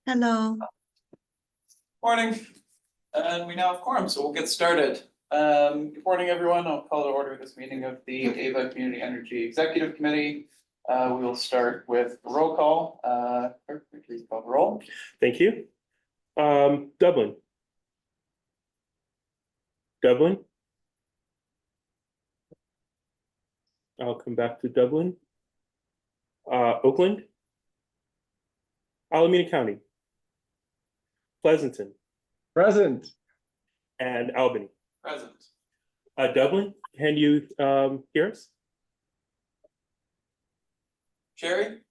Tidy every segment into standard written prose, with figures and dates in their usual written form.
Hello. Morning, and we now have quorum, so we'll get started. Good morning, everyone. I'll call to order this meeting of the Ava Community Energy Executive Committee. We will start with a roll call. Clerk, please call the roll. Thank you. Dublin. Dublin. I'll come back to Dublin. Oakland. Alameda County. Pleasanton. Present. And Albany. Present. Dublin, can you hear us? Sherry?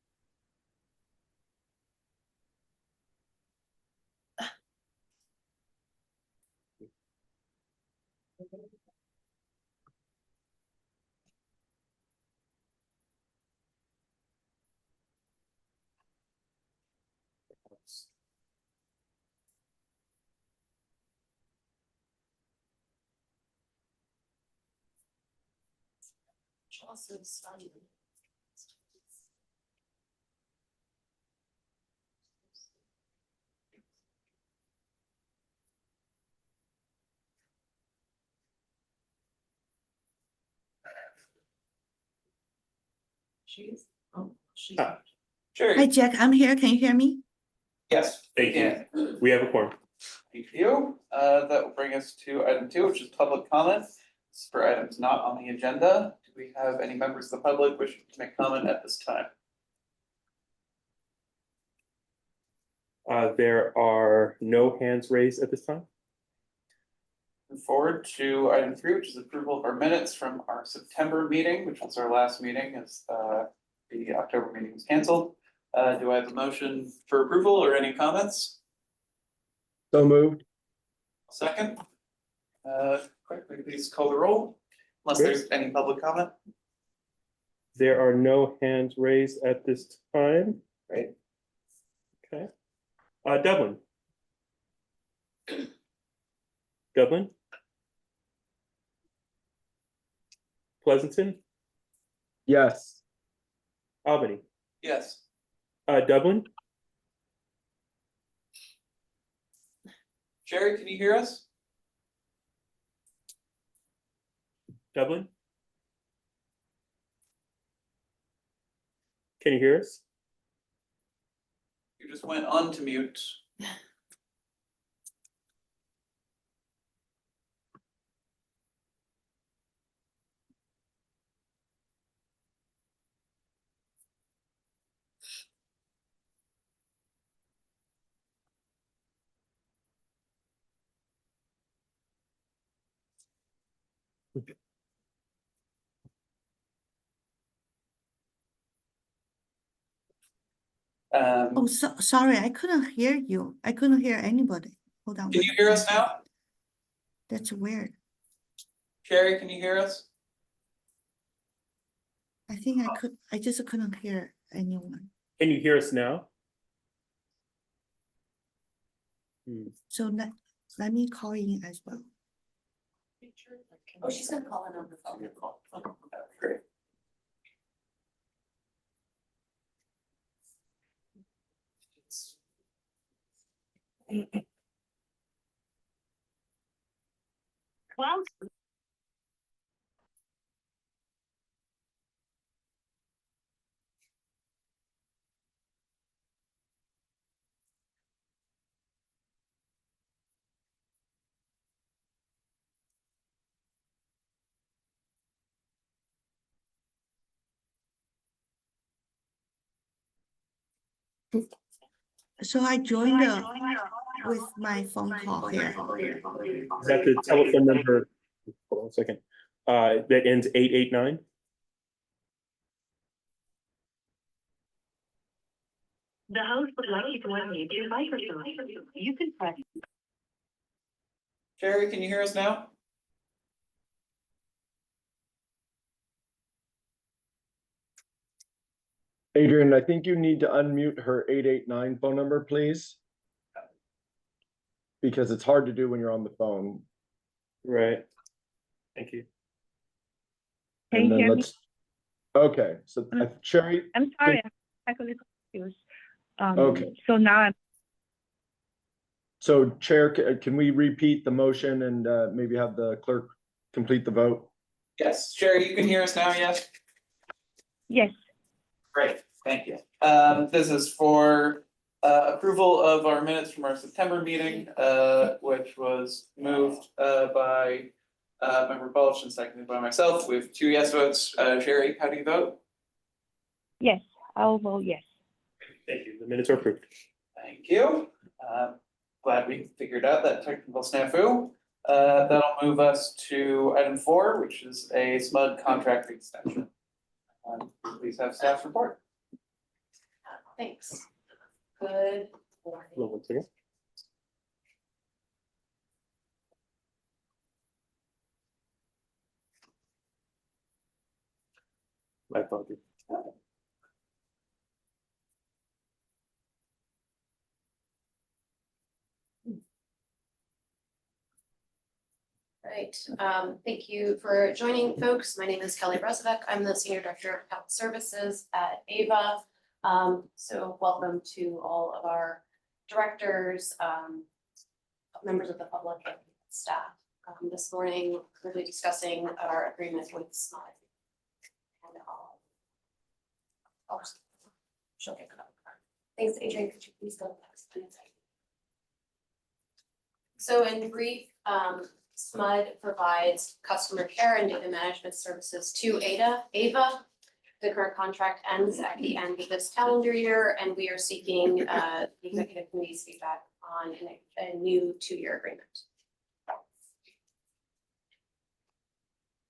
Sherry? Hi, Jack. I'm here. Can you hear me? Yes. Thank you. We have a quorum. Thank you. That will bring us to item 2, which is public comment. This is for items not on the agenda. Do we have any members of the public wishing to make comment at this time? There are no hands raised at this time. Move forward to item 3, which is approval of our minutes from our September meeting, which was our last meeting as the October meeting was canceled. Do I have a motion for approval or any comments? So moved. Second. Quickly, please call the roll, unless there's any public comment. There are no hands raised at this time. Great. Okay. Dublin. Dublin. Pleasanton. Yes. Albany. Yes. Dublin. Sherry, can you hear us? Dublin. Can you hear us? You just went on to mute. Oh, sorry. I couldn't hear you. I couldn't hear anybody. Hold on. Can you hear us now? That's weird. Sherry, can you hear us? I think I just couldn't hear anyone. Can you hear us now? So let me call in as well. Oh, she's gonna call in on the phone. Great. Well. So I joined with my phone call here. Is that the telephone number? Hold on a second. That ends 889? The host would like you to unmute your microphone. You can press. Sherry, can you hear us now? Adrian, I think you need to unmute her 889 phone number, please. Because it's hard to do when you're on the phone. Right. Thank you. Can you hear me? Okay, so Sherry. I'm sorry, I'm technically confused. Okay. So now I'm, So Chair, can we repeat the motion and maybe have the clerk complete the vote? Yes, Sherry, you can hear us now, yes? yes, Great, thank you. This is for approval of our minutes from our September meeting, which was moved by member Balch and seconded by myself. We have 2 yes votes. Sherry, how do you vote? yes, I'll vote yes. Thank you. The minutes are approved. Thank you. Glad we figured out that technical snafu. That'll move us to item 4, which is a SMUD contract extension. Please have staff report. Thanks. Good morning. Hold on one second. My apologies. Right, thank you for joining, folks. My name is Kelly Brezovec. I'm the Senior Director of Health Services at AVA. So welcome to all of our directors, members of the public and staff. This morning, we'll be discussing our agreement with SMUD. And she'll get it up. Thanks, Adrian. Could you please go next? So in brief, SMUD provides customer care and data management services to AVA. The current contract ends at the end of this calendar year, and we are seeking the executive committee's feedback on a new 2-year agreement.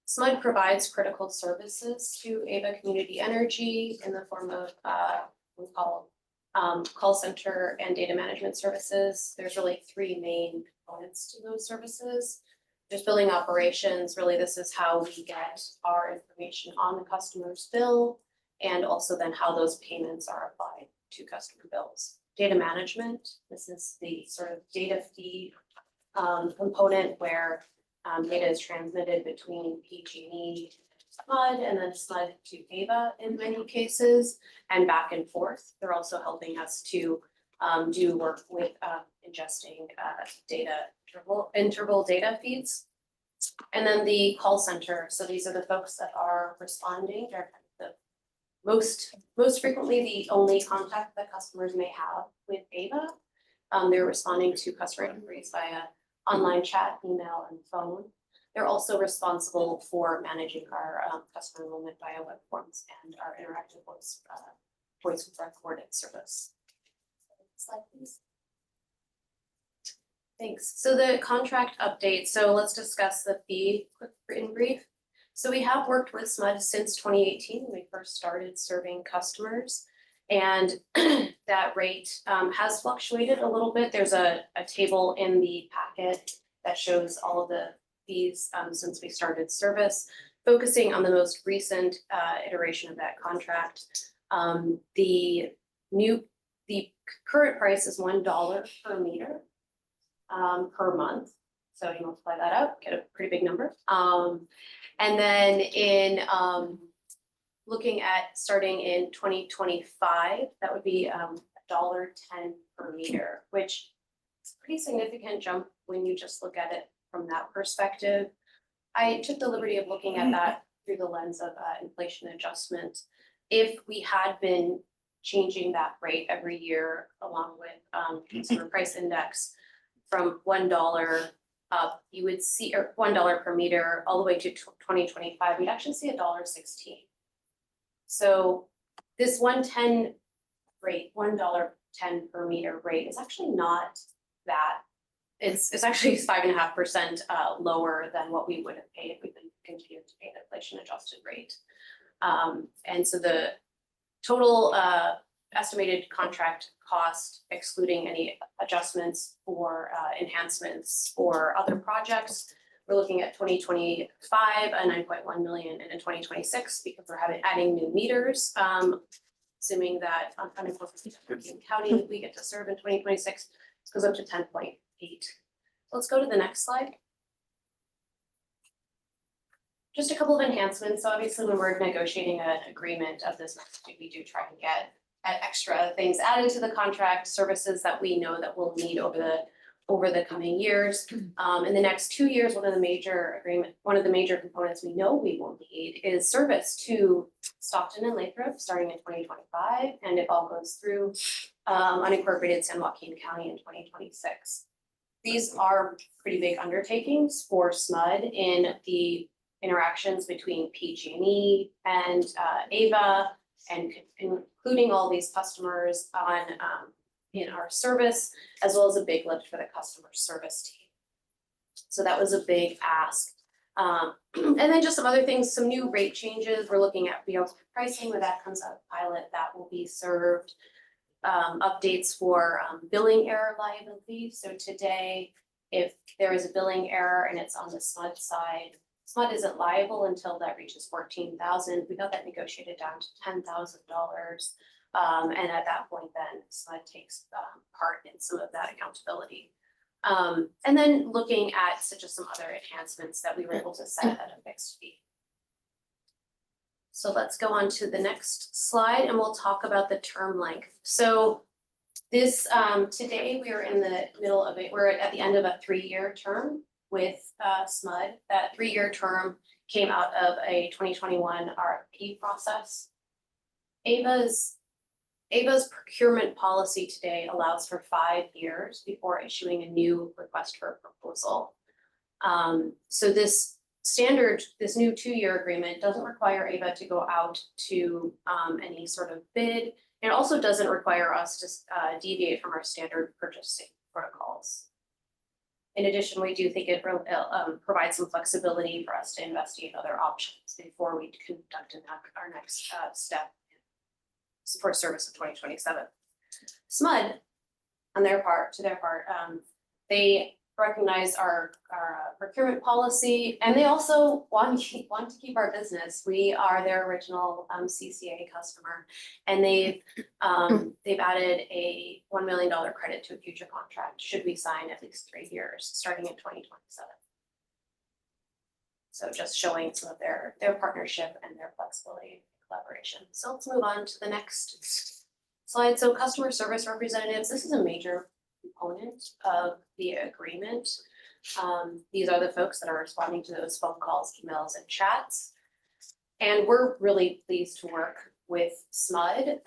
SMUD provides critical services to AVA Community Energy in the form of we call call center and data management services. There's really 3 main components to those services. There's billing operations. Really, this is how we get our information on the customer's bill, and also then how those payments are applied to customer bills. Data management, this is the sort of data feed component where data is transmitted between PG&E, SMUD, and then SMUD to AVA in many cases, and back and forth. They're also helping us to do work with ingesting data interval data feeds. And then the call center. So these are the folks that are responding. They're the most frequently the only contact that customers may have with AVA. They're responding to customer inquiries via online chat, email, and phone. They're also responsible for managing our customer enrollment via web forms and our interactive voice recorded service. Slide, please. Thanks. So the contract update. So let's discuss the fee in brief. So we have worked with SMUD since 2018 when we first started serving customers, and that rate has fluctuated a little bit. There's a table in the packet that shows all of the fees since we started service, focusing on the most recent iteration of that contract. The current price is $1 per meter per month. So you multiply that out, get a pretty big number. And then in looking at starting in 2025, that would be $1.10 per meter, which is a pretty significant jump when you just look at it from that perspective. I took the liberty of looking at that through the lens of inflation adjustment. If we had been changing that rate every year along with consumer price index from $1 up, you would see, or $1 per meter all the way to 2025, we'd actually see $1.16. So this 110 rate, $1.10 per meter rate is actually not that. It's actually 5.5% lower than what we would have paid if we continued to pay the inflation adjusted rate. And so the total estimated contract cost, excluding any adjustments or enhancements or other projects, we're looking at 2025 9.1 million, and in 2026, because we're adding new meters, assuming that unemployment county we get to serve in 2026 goes up to 10.8. Let's go to the next slide. Just a couple of enhancements. So obviously, when we're negotiating an agreement of this magnitude, we do try to get extra things added to the contract, services that we know that we'll need over the coming years. In the next 2 years, one of the major components we know we will need is service to Stockton and Lathrop starting in 2025, and it all goes through unincorporated San Joaquin County in 2026. These are pretty big undertakings for SMUD in the interactions between PG&E and AVA, and including all these customers on in our service, as well as a big lift for the customer service team. So that was a big ask. And then just some other things, some new rate changes. We're looking at real pricing when that comes out of pilot that will be served. Updates for billing error liability. So today, if there is a billing error and it's on the SMUD side, SMUD isn't liable until that reaches $14,000. We got that negotiated down to $10,000. And at that point, then SMUD takes part in some of that accountability. And then looking at just some other enhancements that we were able to set at a fixed fee. So let's go on to the next slide and we'll talk about the term length. So this, today we are in the middle of it. We're at the end of a 3-year term with SMUD. That 3-year term came out of a 2021 RFP process. AVA's procurement policy today allows for 5 years before issuing a new request for a proposal. So this new 2-year agreement doesn't require AVA to go out to any sort of bid. It also doesn't require us to deviate from our standard purchasing protocols. In addition, we do think it provides some flexibility for us to investigate other options before we conduct our next step in support service of 2027. SMUD, on their part, they recognize our procurement policy, and they also want to keep our business. We are their original CCA customer, and they've added a $1 million credit to a future contract should we sign at least 3 years, starting in 2027. So just showing some of their partnership and their flexibility and collaboration. So let's move on to the next slide. So customer service representatives, this is a major component of the agreement. These are the folks that are responding to those phone calls, emails, and chats. And we're really pleased to work with SMUD.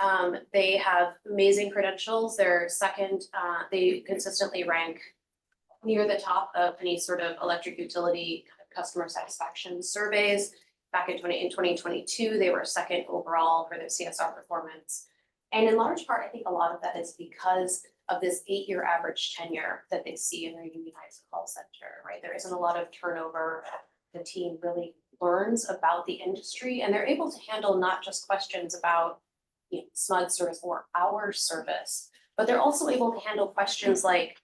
They have amazing credentials. They're second, they consistently rank near the top of any sort of electric utility customer satisfaction surveys. Back in 2022, they were second overall for their CSR performance. And in large part, I think a lot of that is because of this 8-year average tenure that they see in their unionized call center, right? There isn't a lot of turnover. The team really learns about the industry, and they're able to handle not just questions about SMUD service or our service, but they're also able to handle questions like,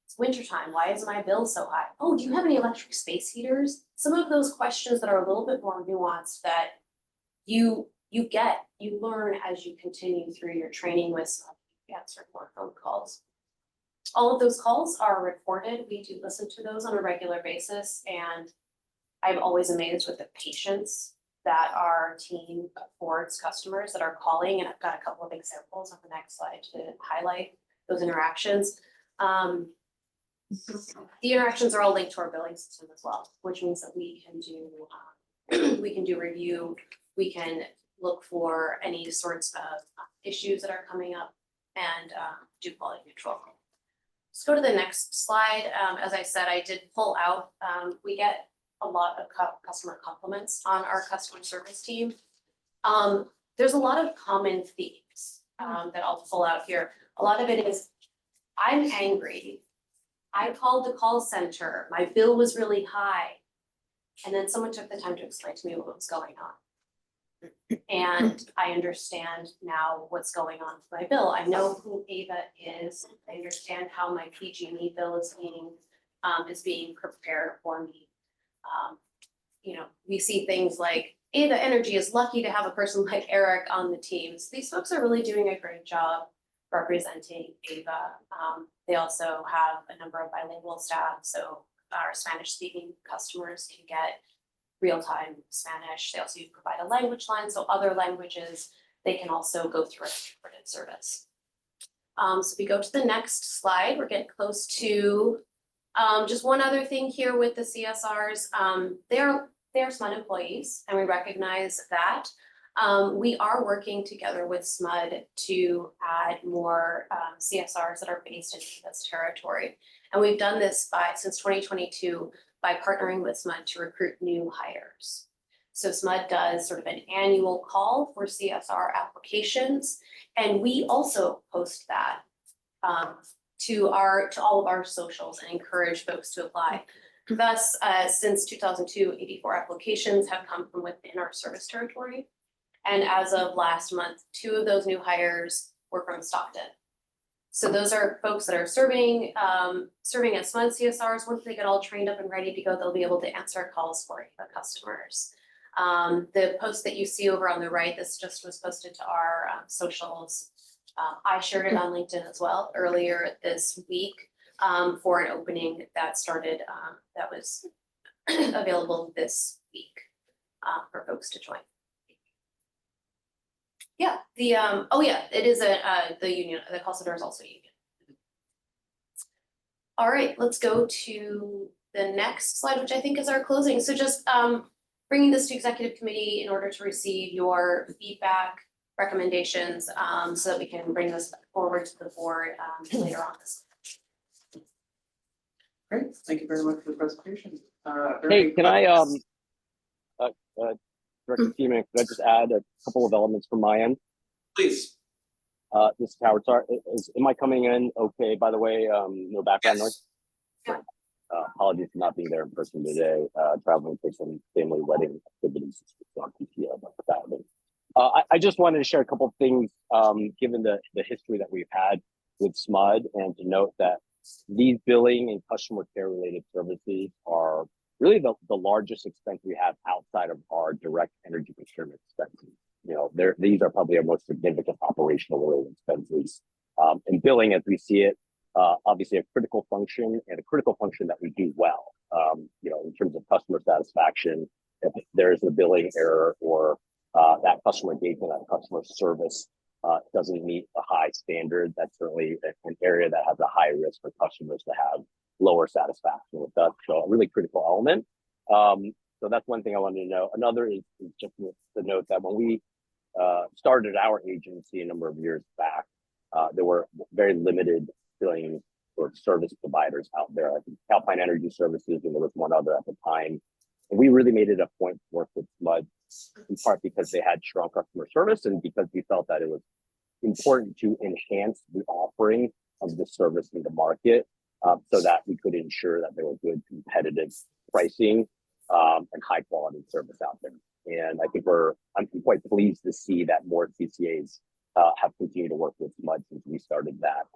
it's wintertime, why is my bill so high? Oh, do you have any electric space heaters? Some of those questions that are a little bit more nuanced that you learn as you continue through your training with SMUD. Answer more phone calls. All of those calls are recorded. We do listen to those on a regular basis, and I'm always amazed with the patience that our team affords customers that are calling, and I've got a couple of examples on the next slide to highlight those interactions. The interactions are all linked to our billing system as well, which means that we can do review, we can look for any sorts of issues that are coming up, and do quality control. Let's go to the next slide. As I said, I did pull out, we get a lot of customer compliments on our customer service team. There's a lot of common themes that I'll pull out here. A lot of it is, I'm angry. I called the call center. My bill was really high. And then someone took the time to explain to me what was going on. And I understand now what's going on with my bill. I know who AVA is. I understand how my PG&E bill is being prepared for me. We see things like AVA Energy is lucky to have a person like Eric on the team. So these folks are really doing a great job representing AVA. They also have a number of bilingual staff, so our Spanish-speaking customers can get real-time Spanish. They also provide a language line, so other languages they can also go through a printed service. So if we go to the next slide, we're getting close to just one other thing here with the CSRs. They're SMUD employees, and we recognize that. We are working together with SMUD to add more CSRs that are based in this territory. And we've done this since 2022 by partnering with SMUD to recruit new hires. So SMUD does sort of an annual call for CSR applications, and we also post that to all of our socials and encourage folks to apply. Thus, since 2002, 84 applications have come from within our service territory. And as of last month, 2 of those new hires were from Stockton. So those are folks that are serving at SMUD CSRs. Once they get all trained up and ready to go, they'll be able to answer calls for the customers. The post that you see over on the right, this just was posted to our socials. I shared it on LinkedIn as well earlier this week for an opening that started, that was available this week for folks to join. Yeah, it is the union, the call center is also union. All right, let's go to the next slide, which I think is our closing. So just bringing this to executive committee in order to receive your feedback, recommendations, so that we can bring this forward to the board later on this. Great, thank you very much for the presentation. Hey, can I, Director Seaman, could I just add a couple of elements from my end? Please. This is Howard. Sorry, am I coming in okay? By the way, no background noise? Yeah. Apologies for not being there in person today. Traveling for some family wedding activities on PTO. I just wanted to share a couple of things, given the history that we've had with SMUD, and to note that these billing and customer care related services are really the largest expense we have outside of our direct energy procurement expenses. You know, these are probably our most significant operational related expenses. And billing, as we see it, obviously a critical function, and a critical function that we do well. You know, in terms of customer satisfaction, if there is a billing error or that customer engagement, that customer service doesn't meet a high standard, that's certainly an area that has a high risk for customers to have lower satisfaction with us. So a really critical element. So that's one thing I wanted to know. Another is just to note that when we started our agency a number of years back, there were very limited billing or service providers out there. I think Calpine Energy Services, and there was one other at the time. And we really made it a point to work with SMUD, in part because they had strong customer service and because we felt that it was important to enhance the offering of the service in the market, so that we could ensure that there was good competitive pricing and high quality service out there. And I think I'm quite pleased to see that more CCAs have continued to work with SMUD since we started that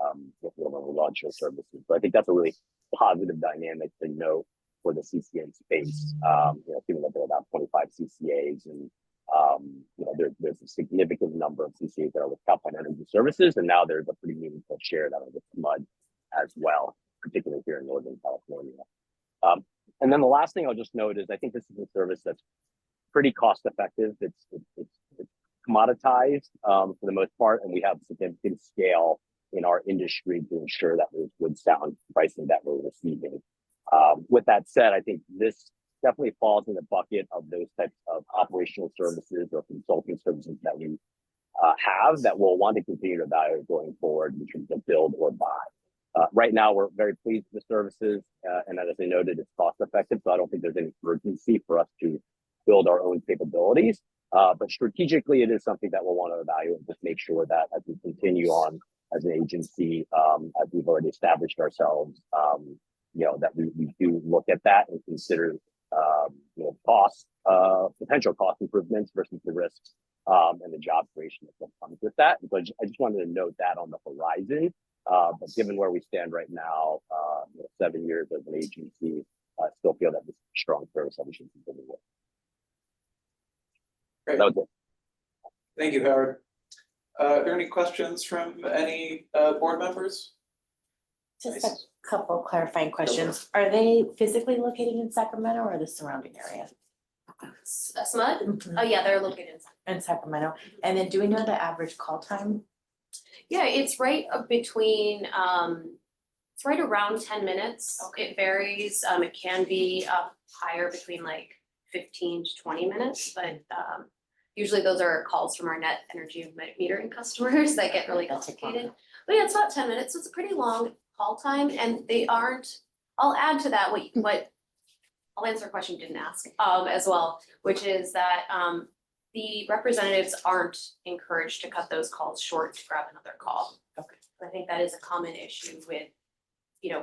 when we launched our services. So I think that's a really positive dynamic to note for the CCA space. You know, given that there are about 25 CCAs, and you know, there's a significant number of CCAs that are with Calpine Energy Services, and now there's a pretty meaningful share that are with SMUD as well, particularly here in Northern California. And then the last thing I'll just note is I think this is a service that's pretty cost effective. It's commoditized for the most part, and we have significant scale in our industry to ensure that there's good sound pricing that we're receiving. With that said, I think this definitely falls in the bucket of those types of operational services or consulting services that we have that we'll want to continue to evaluate going forward in terms of build or buy. Right now, we're very pleased with the services, and as I noted, it's cost effective, so I don't think there's any urgency for us to build our own capabilities. But strategically, it is something that we'll want to evaluate, just make sure that as we continue on as an agency, as we've already established ourselves, you know, that we do look at that and consider you know, potential cost improvements versus the risks and the job creation that comes with that. So I just wanted to note that on the horizon. But given where we stand right now, you know, 7 years as an agency, I still feel that this is a strong service that we should continue with. Great. That was it. Thank you, Howard. Are there any questions from any board members? Just a couple clarifying questions. Are they physically located in Sacramento or the surrounding area? SMUD? Oh, yeah, they're located in. Sacramento. And then do we know the average call time? Yeah, it's right between, it's right around 10 minutes. It varies, it can be higher between like 15 to 20 minutes, but usually those are calls from our net energy metering customers that get really complicated. But yeah, it's about 10 minutes, so it's a pretty long call time, and they aren't, I'll add to that what I'll answer a question you didn't ask as well, which is that the representatives aren't encouraged to cut those calls short to grab another call. Okay. I think that is a common issue with,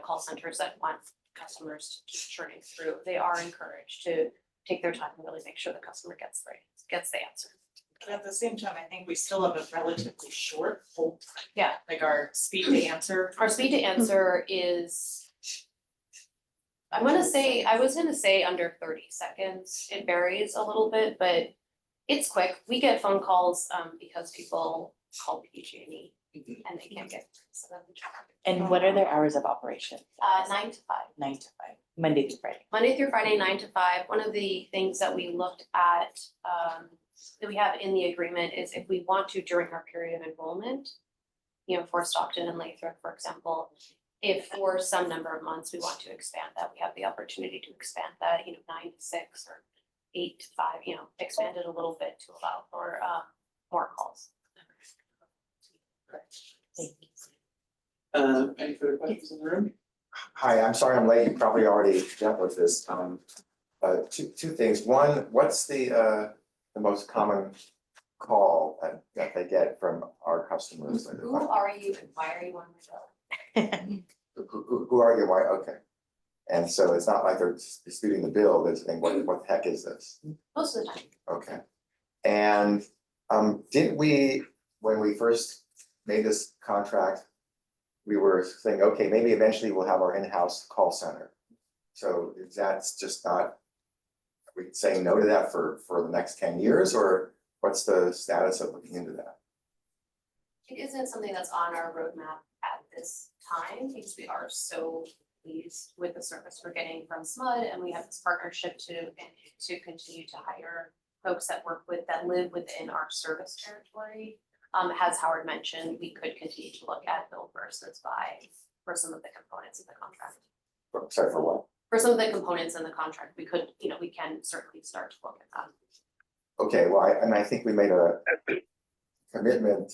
call centers that want customers to keep churning through. They are encouraged to take their time and really make sure the customer gets the answer. But at the same time, I think we still have a relatively short hold. time. Yeah. Like our speed to answer. Our speed to answer is, I was gonna say under 30 seconds. It varies a little bit, but it's quick. We get phone calls because people call PG&E and they can't get through to them. And what are their hours of operation? 9 to 5. 9 to 5, Monday through Friday. Monday through Friday, 9 to 5. One of the things that we looked at, that we have in the agreement is if we want to during our period of enrollment, for Stockton and Lathrop, for example, if for some number of months we want to expand that, we have the opportunity to expand that, 9 to 6 or 8 to 5, expand it a little bit to allow for more calls. Thank you. Any further questions in the room? Hi, I'm sorry I'm late. You probably already dealt with this. Two things. One, what's the most common call that they get from our customers? Who are you and why are you on the bill? Who are you? Why? Okay. And so it's not like they're disputing the bill. They're saying, what the heck is this? Most of the time. Okay. And didn't we, when we first made this contract, we were saying, okay, maybe eventually we'll have our in-house call center. So that's just not, are we saying no to that for the next 10 years, or what's the status of looking into that? It isn't something that's on our roadmap at this time because we are so pleased with the service we're getting from SMUD, and we have this partnership to continue to hire folks that live within our service territory. As Howard mentioned, we could continue to look at build versus buy for some of the components of the contract. Sorry, for what? For some of the components in the contract, we could, we can certainly start to look at that. Okay, well, I think we made a commitment.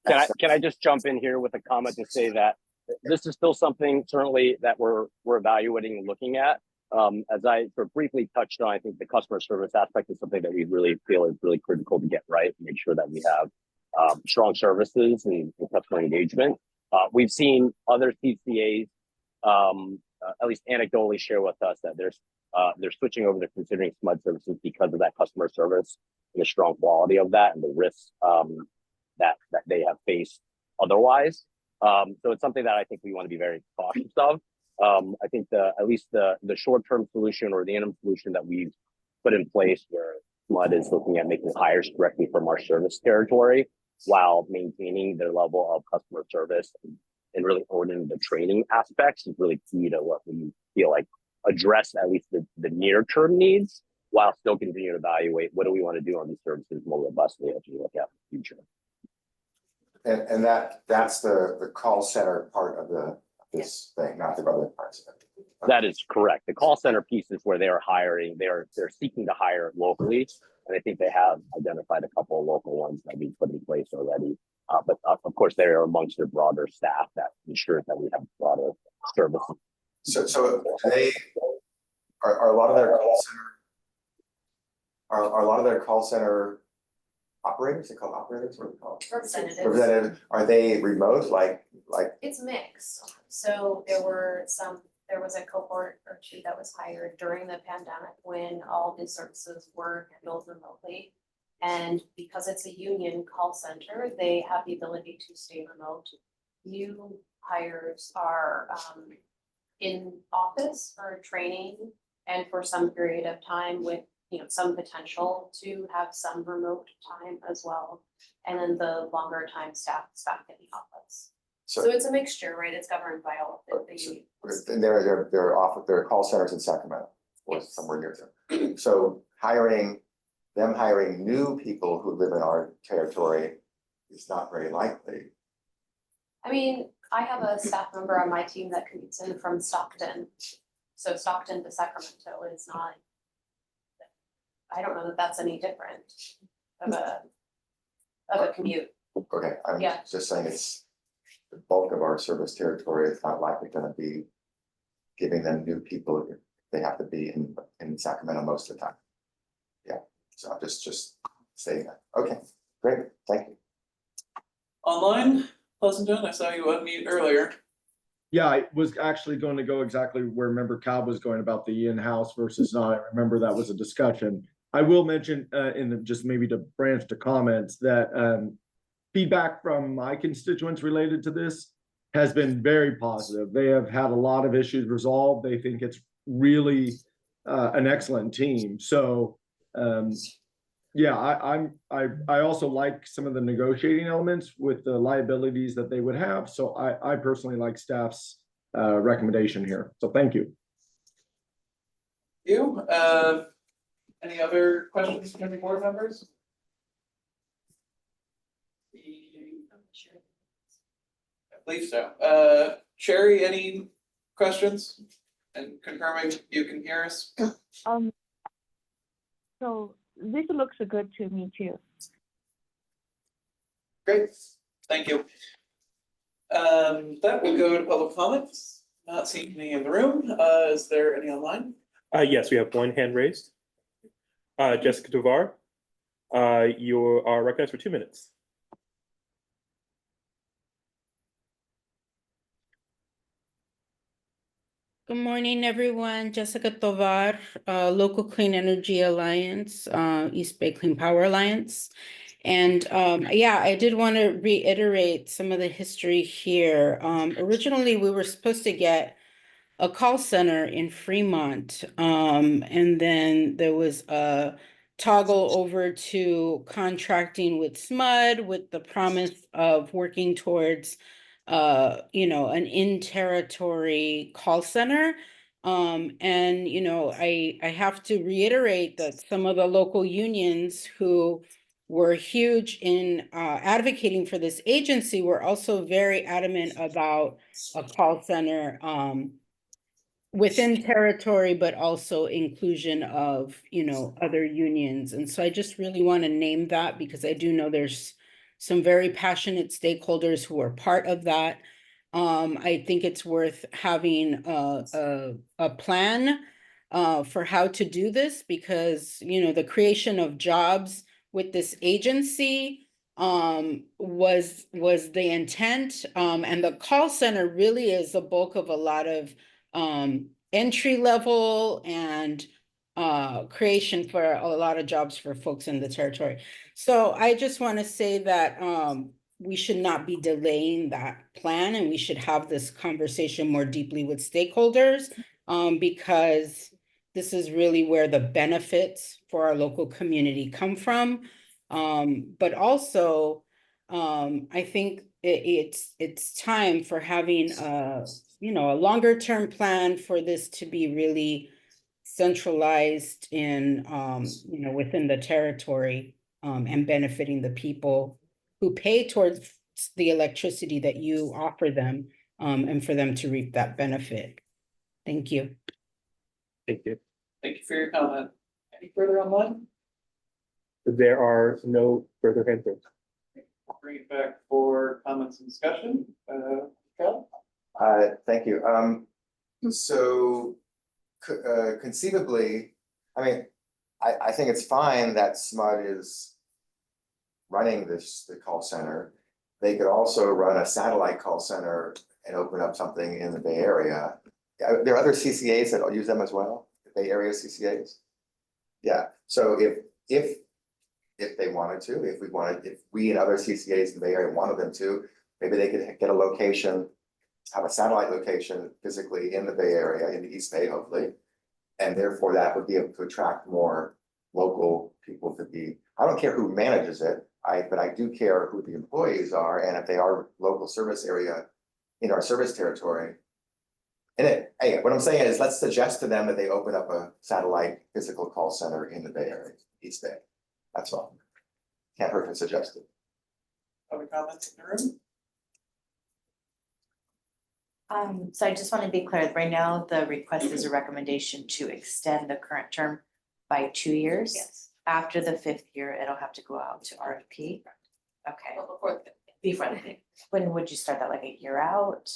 Can I just jump in here with a comment to say that this is still something certainly that we're evaluating and looking at. As I sort of briefly touched on, I think the customer service aspect is something that we really feel is really critical to get right, and make sure that we have strong services and customer engagement. We've seen other CCAs, at least anecdotally, share with us that they're switching over to considering SMUD services because of that customer service and the strong quality of that and the risks that they have faced otherwise. So it's something that I think we want to be very cautious of. I think at least the short-term solution or the interim solution that we've put in place where SMUD is looking at making hires directly from our service territory while maintaining their level of customer service and really owning the training aspects is really key to what we feel like address at least the near-term needs while still continue to evaluate what do we want to do on these services more robustly as we look at the future. And that's the call center part of this thing, not the other parts of it. That is correct. The call center piece is where they are hiring, they're seeking to hire locally. And I think they have identified a couple of local ones that we've put in place already. But of course, they are amongst their broader staff that ensures that we have broader service. So they are a lot of their call center are a lot of their call center operators, they call operators, what do they call it? Representatives. Are they remote, like? It's mixed. So there was a cohort or two that was hired during the pandemic when all the services were handled remotely. And because it's a union call center, they have the ability to stay remote. New hires are in office for training and for some period of time with some potential to have some remote time as well. And then the longer time staff is back in the office. So it's a mixture, right? It's governed by all of the And their call centers in Sacramento. or somewhere near them. So them hiring new people who live in our territory is not very likely. I mean, I have a staff member on my team that commutes in from Stockton. So Stockton to Sacramento is not. I don't know that that's any different of a commute. Okay, I'm Yeah. just saying it's the bulk of our service territory is not likely gonna be giving them new people. They have to be in Sacramento most of the time. Yeah, so I'm just saying that. Okay, great, thank you. Online, Pleasanton, I saw you unmute earlier. Yeah, I was actually going to go exactly where member Cobb was going about the in-house versus not. I remember that was a discussion. I will mention, just maybe to branch to comments that, feedback from my constituents related to this has been very positive. They have had a lot of issues resolved. They think it's really, an excellent team. So, yeah, I also like some of the negotiating elements with the liabilities that they would have. So I personally like staff's recommendation here. So thank you. Any other questions from any board members? I believe so. Sherry, any questions? And confirming you can hear us? So this looks good to me too. Great, thank you. That will go to public comments. Not seeing any in the room. Is there any online? Yes, we have one hand raised. Jessica Tovar, you are recognized for 2 minutes. Good morning, everyone. Jessica Tovar, Local Clean Energy Alliance, East Bay Clean Power Alliance. And yeah, I did want to reiterate some of the history here. Originally, we were supposed to get a call center in Fremont. And then there was a toggle over to contracting with SMUD with the promise of working towards an in-territory call center. And I have to reiterate that some of the local unions who were huge in advocating for this agency were also very adamant about a call center within territory, but also inclusion of, other unions. And so I just really want to name that because I do know there's some very passionate stakeholders who are part of that. I think it's worth having a plan for how to do this because, the creation of jobs with this agency was the intent. And the call center really is the bulk of a lot of entry level and creation for a lot of jobs for folks in the territory. So I just want to say that we should not be delaying that plan and we should have this conversation more deeply with stakeholders because this is really where the benefits for our local community come from. But also, I think it's time for having a longer term plan for this to be really centralized in, within the territory and benefiting the people who pay towards the electricity that you offer them and for them to reap that benefit. Thank you. Thank you. Thank you for your comment. Any further online? There are no further hand raised. I'll bring it back for comments and discussion. Cal? Thank you. So conceivably, I think it's fine that SMUD is running the call center. They could also run a satellite call center and open up something in the Bay Area. There are other CCAs that use them as well, the Bay Area CCAs. Yeah, so if they wanted to, if we and other CCAs in the Bay Area wanted them to, maybe they could get a location, have a satellite location physically in the Bay Area, in the East Bay, hopefully. And therefore that would be able to attract more local people to be, I don't care who manages it, but I do care who the employees are, and if they are local service area in our service territory, hey, what I'm saying is, let's suggest to them that they open up a satellite physical call center in the Bay Area, East Bay. That's all. Can't hurt to suggest it. Other comments in the room? So I just want to be clear, right now, the request is a recommendation to extend the current term by 2 years. Yes. After the 5th year, it'll have to go out to RFP. Okay, Well, before the when would you start that, like a year out?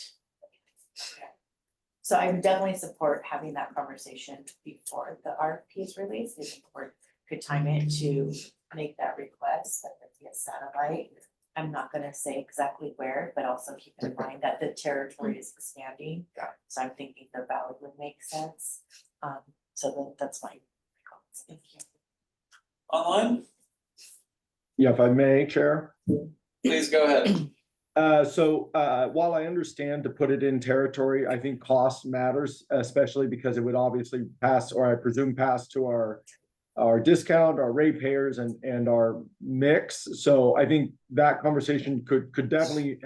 So I would definitely support having that conversation before the RFP is released, if the board could time it to make that request, that there be a satellite. I'm not gonna say exactly where, but also keep in mind that the territory is expanding. Yeah. So I'm thinking the valley would make sense. That's my comments. Thank you. Online, Yeah, if I may, Chair. please go ahead. While I understand to put it in territory, I think cost matters, especially because it would obviously pass, or I presume pass to our discount, our ratepayers and our mix. So I think that conversation could definitely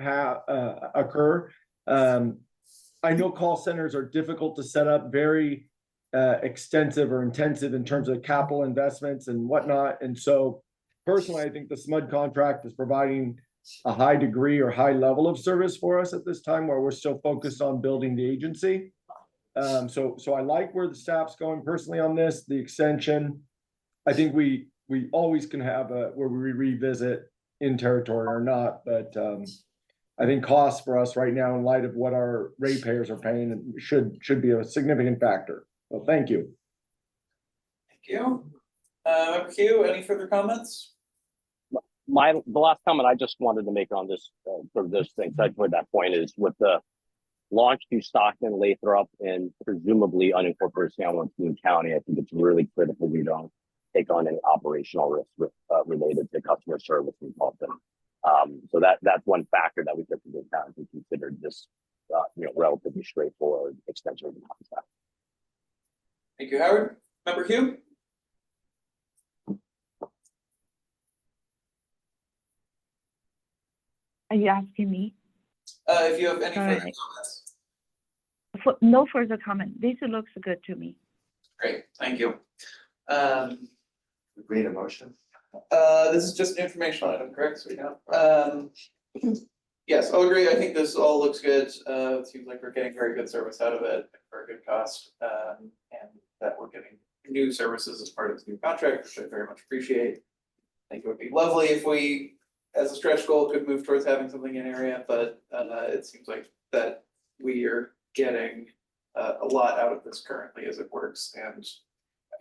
occur. I know call centers are difficult to set up, very extensive or intensive in terms of capital investments and whatnot. And so personally, I think the SMUD contract is providing a high degree or high level of service for us at this time, where we're still focused on building the agency. So I like where the staff's going personally on this, the extension. I think we always can have where we revisit in territory or not, but I think costs for us right now, in light of what our ratepayers are paying, should be a significant factor. So thank you. Thank you. Member Q, any further comments? The last comment I just wanted to make on this, for this thing, for that point, is with the launch to Stockton, Lathrop, and presumably unincorporated San Juan County, I think it's really critical we don't take on any operational risk related to customer service and call center. So that's one factor that we took into account and considered this, relatively straightforward extension of the contract. Thank you, Howard. Member Hugh? Are you asking me? If you have any further Alright. comments. No further comment. This looks good to me. Great, thank you. We need a motion. This is just an informational item, correct? So we know. Yes, I'll agree. I think this all looks good. It seems like we're getting very good service out of it for a good cost. And that we're getting new services as part of this new contract, which I very much appreciate. I think it would be lovely if we, as a stretch goal, could move towards having something in area, but it seems like that we are getting a lot out of this currently as it works, and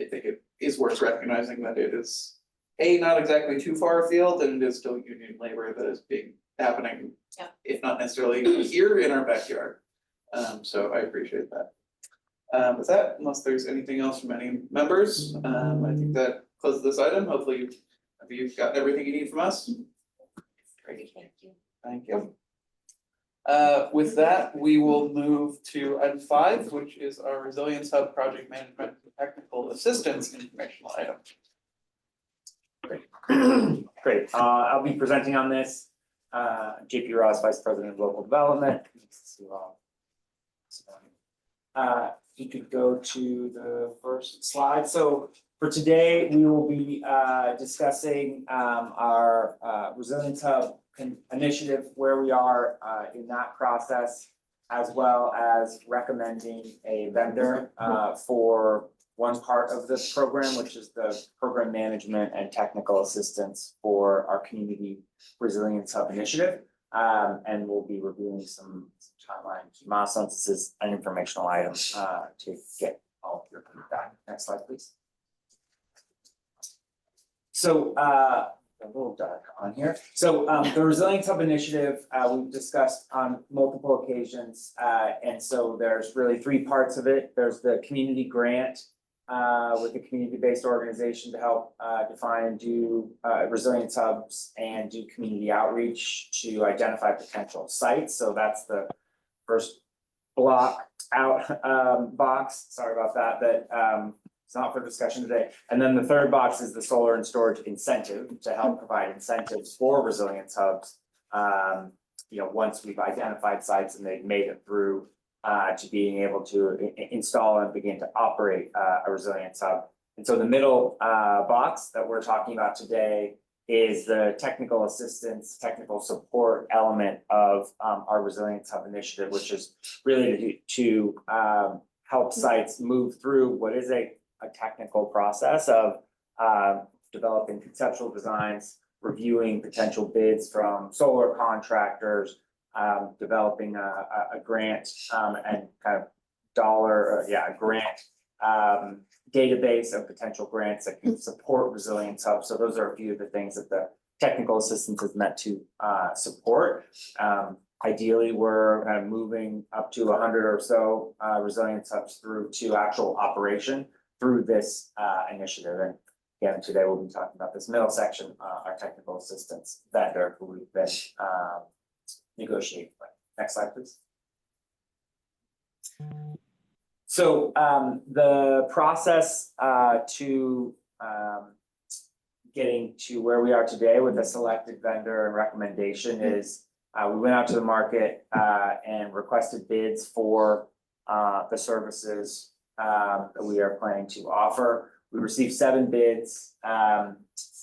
I think it is worth recognizing that it is not exactly too far afield, and it is still union labor that is happening, if not necessarily here in our backyard. So I appreciate that. With that, unless there's anything else from any members, I think that closes this item. Hopefully you've got everything you need from us. Great, thank you. Thank you. With that, we will move to item 5, which is our Resilience Hub Project Management and Technical Assistance informational item. Great, I'll be presenting on this. JP Ross, Vice President of Local Development. You could go to the first slide. So for today, we will be discussing our Resilience Hub initiative, where we are in that process, as well as recommending a vendor for one part of this program, which is the program management and technical assistance for our Community Resilience Hub initiative. And we'll be reviewing some timeline key milestones. This is an informational item to get all of your feedback. Next slide, please. So a little dark on here. So the Resilience Hub initiative, we've discussed on multiple occasions. And so there's really 3 parts of it. There's the community grant with the community-based organization to help define and do resilience hubs and do community outreach to identify potential sites. So that's the first block out box. Sorry about that, but it's not for discussion today. And then the third box is the solar and storage incentive to help provide incentives for resilience hubs. Once we've identified sites and they've made it through to being able to install and begin to operate a resilience hub. And so the middle box that we're talking about today is the technical assistance, technical support element of our Resilience Hub initiative, which is really to help sites move through what is a technical process of developing conceptual designs, reviewing potential bids from solar contractors, developing a grant and kind of grant database of potential grants that can support Resilience Hub. So those are a few of the things that the technical assistance is meant to support. Ideally, we're kind of moving up to 100 or so Resilience Hubs through to actual operation through this initiative. And again, today we'll be talking about this middle section, our technical assistance vendor who we've been negotiating with. Next slide, please. So the process to getting to where we are today with a selected vendor and recommendation is we went out to the market and requested bids for the services that we are planning to offer. We received 7 bids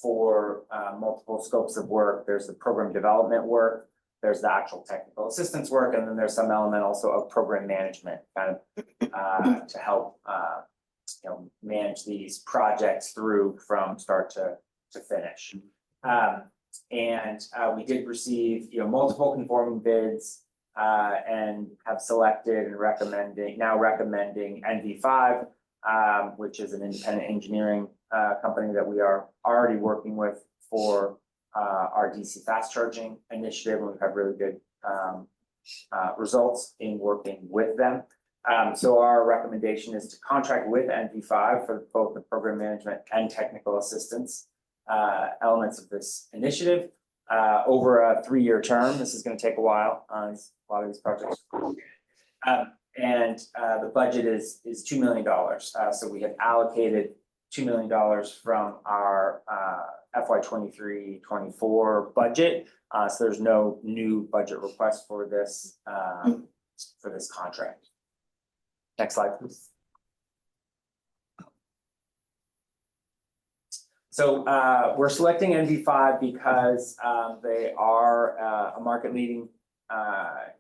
for multiple scopes of work. There's the program development work, there's the actual technical assistance work, and then there's some element also of program management, kind of to help manage these projects through from start to finish. And we did receive multiple conforming bids and have selected and recommending NV5, which is an independent engineering company that we are already working with for our DC fast charging initiative, and we've had really good results in working with them. So our recommendation is to contract with NV5 for both the program management and technical assistance elements of this initiative over a 3-year term. This is going to take a while on a lot of these projects. And the budget is $2 million. So we have allocated $2 million from our FY23-24 budget. So there's no new budget request for this contract. Next slide, please. So we're selecting NV5 because they are a market-leading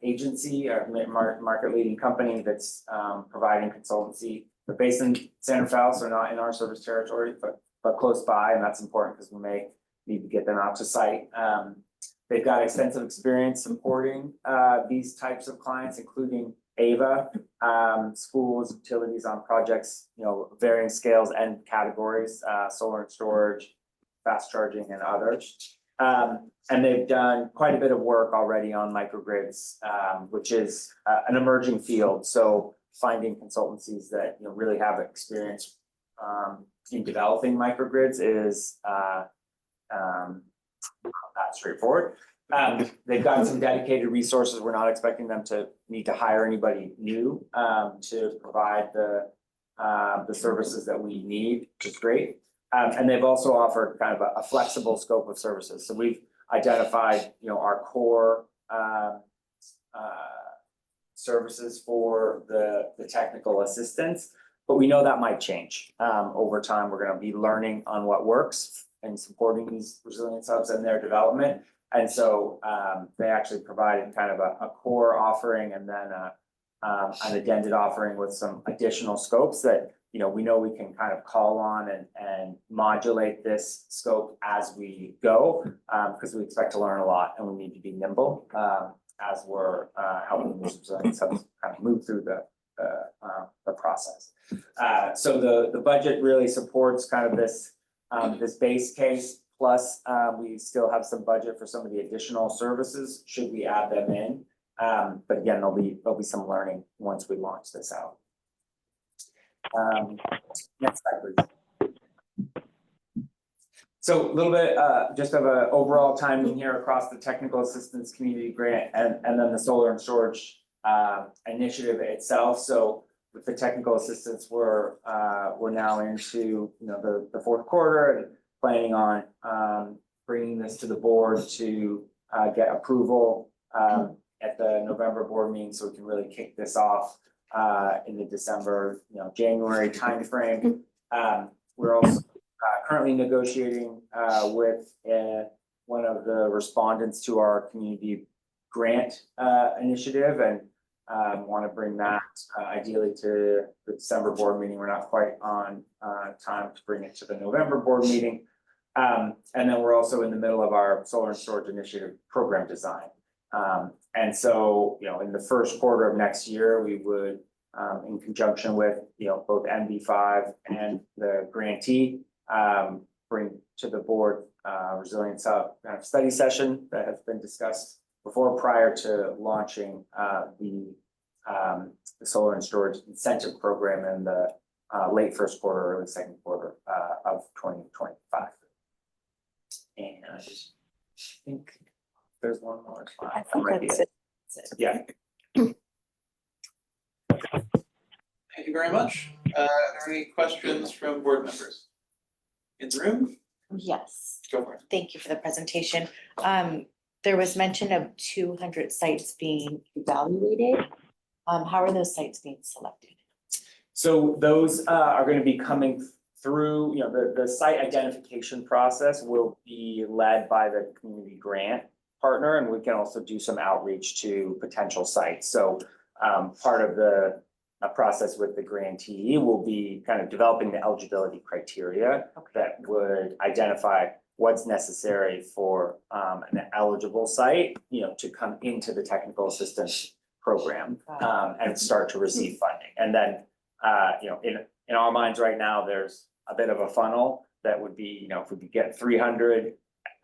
agency, or market-leading company that's providing consultancy. They're based in Santa Fe, so not in our service territory, but close by, and that's important because we may need to get them out to site. They've got extensive experience supporting these types of clients, including AVA, schools, utilities on projects, varying scales and categories, solar and storage, fast charging, and others. And they've done quite a bit of work already on microgrids, which is an emerging field. So finding consultancies that really have experience in developing microgrids is not straightforward. They've got some dedicated resources. We're not expecting them to need to hire anybody new to provide the services that we need, which is great. And they've also offered kind of a flexible scope of services. So we've identified, our core services for the technical assistance, but we know that might change over time. We're going to be learning on what works and supporting these resilience hubs and their development. And so they actually provided kind of a core offering and then an addended offering with some additional scopes that we know we can kind of call on and modulate this scope as we go, because we expect to learn a lot and we need to be nimble as we're helping these resilience hubs kind of move through the process. So the budget really supports kind of this this base case. Plus, we still have some budget for some of the additional services should we add them in. But again, there'll be some learning once we launch this out. Next slide, please. So a little bit just of an overall timing here across the technical assistance community grant and then the solar and storage initiative itself. So with the technical assistance, we're now into the fourth quarter and planning on bringing this to the board to get approval at the November board meeting, so we can really kick this off in the December, January timeframe. We're also currently negotiating with one of the respondents to our community grant initiative, and want to bring that ideally to the December board meeting. We're not quite on time to bring it to the November board meeting. And then we're also in the middle of our solar and storage initiative program design. And so, in the first quarter of next year, we would, in conjunction with, both NV5 and the grantee, bring to the board Resilience Hub kind of study session that has been discussed before, prior to launching the solar and storage incentive program in the late first quarter, early second quarter of 2025. And I think there's one more slide. I think Might be that's it. it. Yeah. Thank you very much. Are there any questions from board members in the room? Yes, Go for it. thank you for the presentation. There was mention of 200 sites being evaluated. How are those sites being selected? So those are going to be coming through, the site identification process will be led by the community grant partner, and we can also do some outreach to potential sites. So part of the process with the grantee will be kind of developing the eligibility criteria that would identify what's necessary for an eligible site, to come into the technical assistance program and start to receive funding. And then, in our minds right now, there's a bit of a funnel that would be, if we could get 300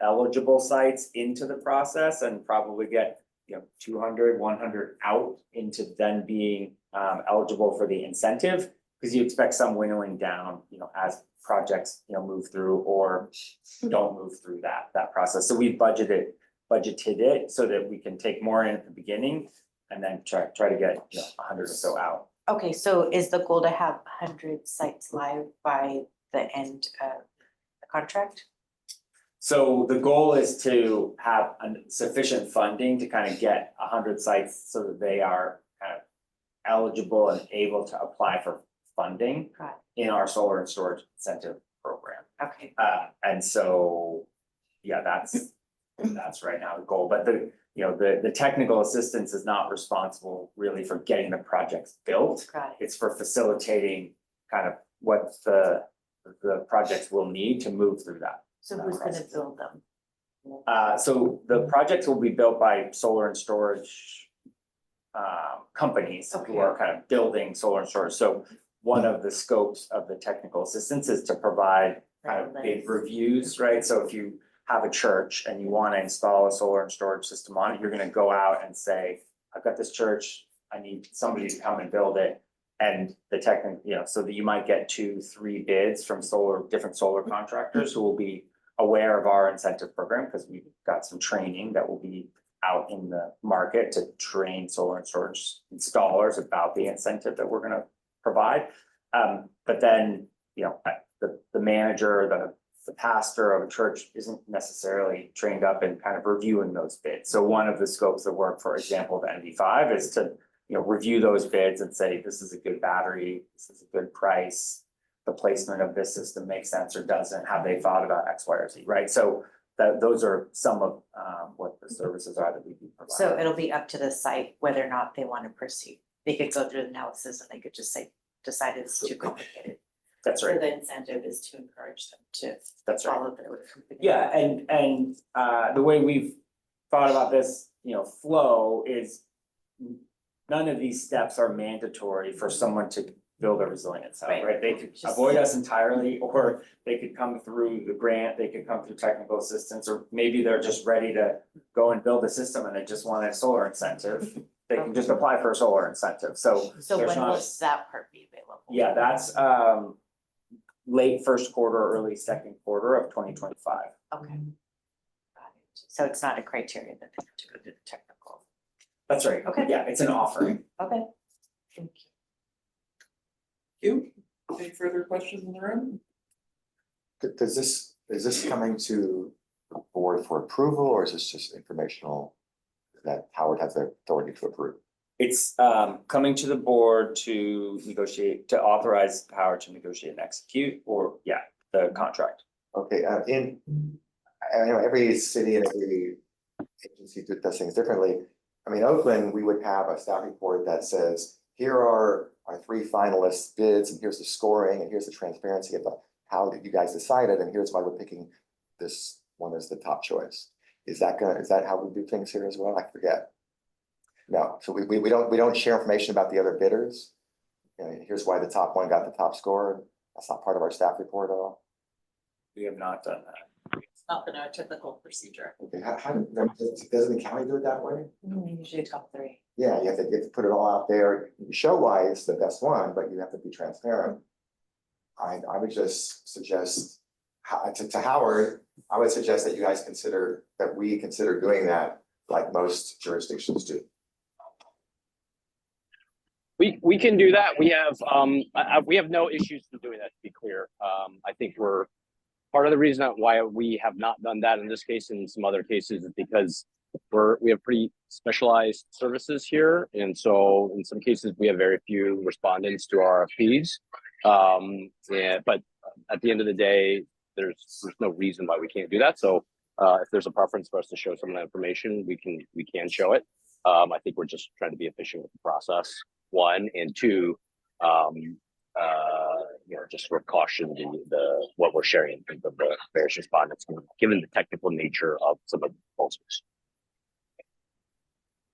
eligible sites into the process and probably get, 200, 100 out into then being eligible for the incentive, because you expect some winnowing down, as projects, move through or don't move through that process. So we budgeted it so that we can take more in at the beginning and then try to get 100 or so out. Okay, so is the goal to have 100 sites live by the end of the contract? So the goal is to have sufficient funding to kind of get 100 sites so that they are kind of eligible and able to apply for funding in our solar and storage incentive program. Okay. And so, that's right now the goal, but the technical assistance is not responsible really for getting the projects built. It's for facilitating kind of what the projects will need to move through that. So who's gonna build them? So the projects will be built by solar and storage companies who are kind of building solar and storage. So one of the scopes of the technical assistance is to provide kind of bid reviews, right? So if you have a church and you want to install a solar and storage system on it, you're going to go out and say, I've got this church, I need somebody to come and build it. And the so that you might get 2-3 bids from different solar contractors who will be aware of our incentive program, because we've got some training that will be out in the market to train solar and storage installers about the incentive that we're going to provide. But then, the manager, the pastor of a church isn't necessarily trained up in kind of reviewing those bids. So one of the scopes of work, for example, the NV5 is to, review those bids and say, this is a good battery, this is a good price, the placement of this system makes sense or doesn't, have they thought about X, Y, or Z, right? So those are some of what the services are that we do provide. So it'll be up to the site whether or not they want to proceed. They could go through the analysis and they could just say, decide it's too complicated. That's right. So the incentive is to encourage them to follow through. Yeah, and the way we've thought about this, flow is none of these steps are mandatory for someone to build a resilience hub, right? They could avoid us entirely, or they could come through the grant, they could come through technical assistance, or maybe they're just ready to go and build a system and they just want a solar incentive. They can just apply for a solar incentive, so. So when will that part be available? Yeah, that's late first quarter, early second quarter of 2025. Okay. Got it. So it's not a criteria that they have to go through the technical. That's right. Okay. Yeah, it's an offering. Okay. Thank you. Any further questions in the room? Is this coming to the board for approval, or is this just informational? that Howard has the authority to approve? It's coming to the board to negotiate, to authorize power to negotiate and execute, or the contract. Okay, I know every city and every agency does things differently. I mean, Oakland, we would have a staff report that says, here are our 3 finalists bids, and here's the scoring, and here's the transparency of how you guys decided, and here's why we're picking this one as the top choice. Is that how we do things here as well? I forget. No, so we don't share information about the other bidders. Here's why the top one got the top score. That's not part of our staff report at all. We have not done that. It's not been our typical procedure. Okay, doesn't the county do it that way? Usually top 3. Yeah, you have to put it all out there. Show why it's the best one, but you have to be transparent. I would just suggest to Howard, I would suggest that you guys we consider doing that like most jurisdictions do. We can do that. We have no issues with doing that, to be clear. I think part of the reason why we have not done that in this case and in some other cases is because we have pretty specialized services here. And so in some cases we have very few respondents to RFPs. But at the end of the day, there's no reason why we can't do that. So if there's a preference for us to show some of that information, we can show it. I think we're just trying to be efficient with the process, 1, and 2, just sort of caution the what we're sharing in terms of the various respondents, given the technical nature of some of the proposals.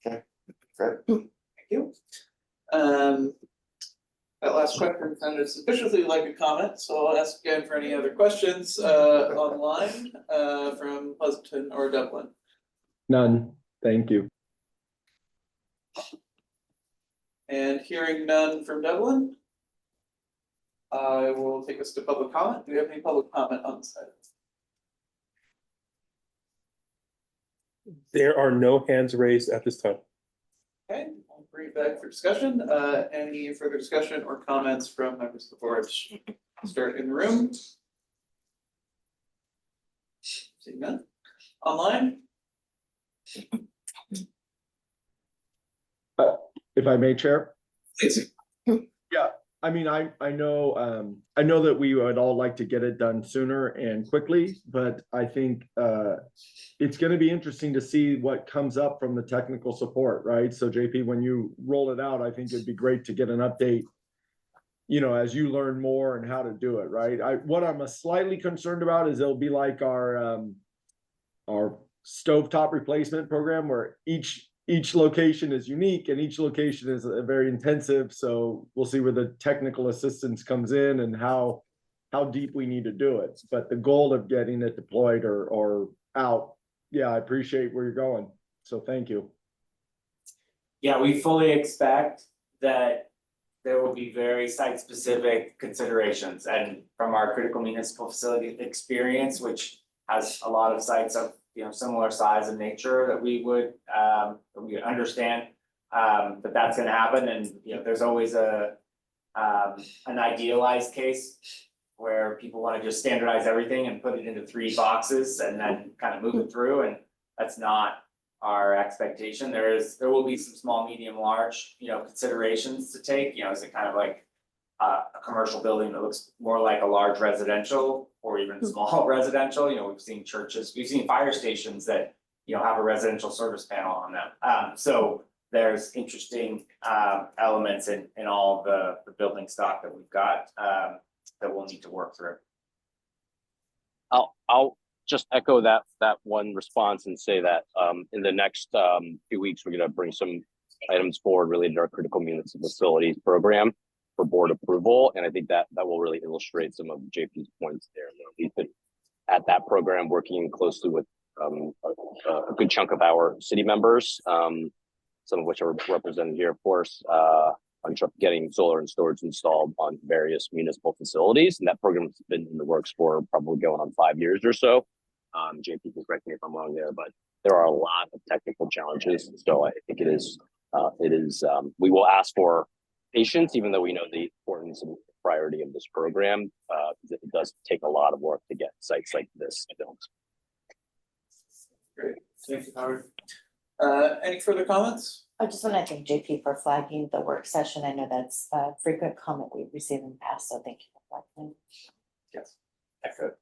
Okay, good. Thank you. That last question sounded suspiciously like a comment, so I'll ask again for any other questions online from Pleasanton or Dublin. None, thank you. And hearing none from Dublin, I will take us to public comment. Do we have any public comment on this item? There are no hands raised at this time. Okay, I'll bring it back for discussion. Any further discussion or comments from members of the board? Start in the room. Seeing none. Online? If I may, Chair? Please. Yeah, I mean, I know that we would all like to get it done sooner and quickly, but I think it's going to be interesting to see what comes up from the technical support, right? So JP, when you roll it out, I think it'd be great to get an update, as you learn more and how to do it, right? What I'm slightly concerned about is it'll be like our stovetop replacement program where each location is unique and each location is very intensive. So we'll see where the technical assistance comes in and how deep we need to do it. But the goal of getting it deployed or out, yeah, I appreciate where you're going. So thank you. Yeah, we fully expect that there will be very site-specific considerations, and from our critical municipal facility experience, which has a lot of sites of similar size and nature that we would understand that that's going to happen. And there's always an idealized case where people want to just standardize everything and put it into 3 boxes and then kind of move it through, and that's not our expectation. There will be some small, medium, large considerations to take. Is it kind of like a commercial building that looks more like a large residential or even small residential? We've seen churches, we've seen fire stations that have a residential service panel on them. So there's interesting elements in all the building stock that we've got that we'll need to work through. I'll just echo that one response and say that in the next few weeks, we're going to bring some items forward related to our critical municipal facilities program for board approval. And I think that will really illustrate some of JP's points there. We've been at that program working closely with a good chunk of our city members, some of which are represented here, of course, on getting solar and storage installed on various municipal facilities. And that program has been in the works for probably going on 5 years or so. JP can correct me if I'm wrong there, but there are a lot of technical challenges. So I think we will ask for patience, even though we know the importance and priority of this program. It does take a lot of work to get sites like this built. Great, thank you, Howard. Any further comments? I just want to thank JP for flagging the work session. I know that's a frequent comment we've received in the past, so thank you for flagging. Yes. Echo.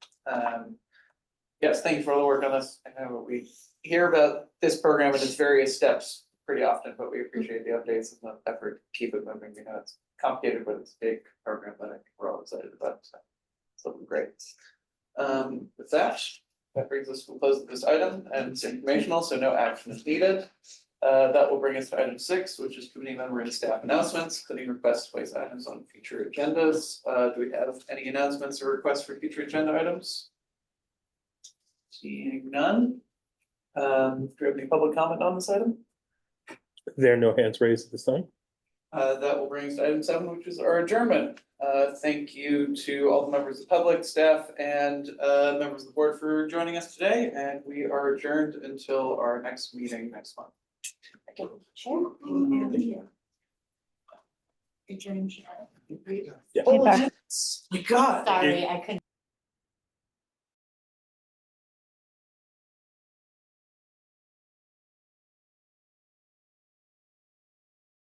Yes, thank you for all the work on this. I know we hear about this program and its various steps pretty often, but we appreciate the updates and the effort to keep it moving. We know it's complicated, but it's a big program that I think we're all excited about. So it's looking great. With that brings us to the close of this item, and it's informational, so no action is needed. That will bring us to item 6, which is committee member and staff announcements, including requests to place items on future agendas. Do we have any announcements or requests for future agenda items? Seeing none. Do we have any public comment on this item? There are no hands raised at this time. That will bring us to item 7, which is our adjournment. Thank you to all the members of the public, staff, and members of the board for joining us today, and we are adjourned until our next meeting next month. Yeah. Oh, yes. My God. Sorry, I couldn't.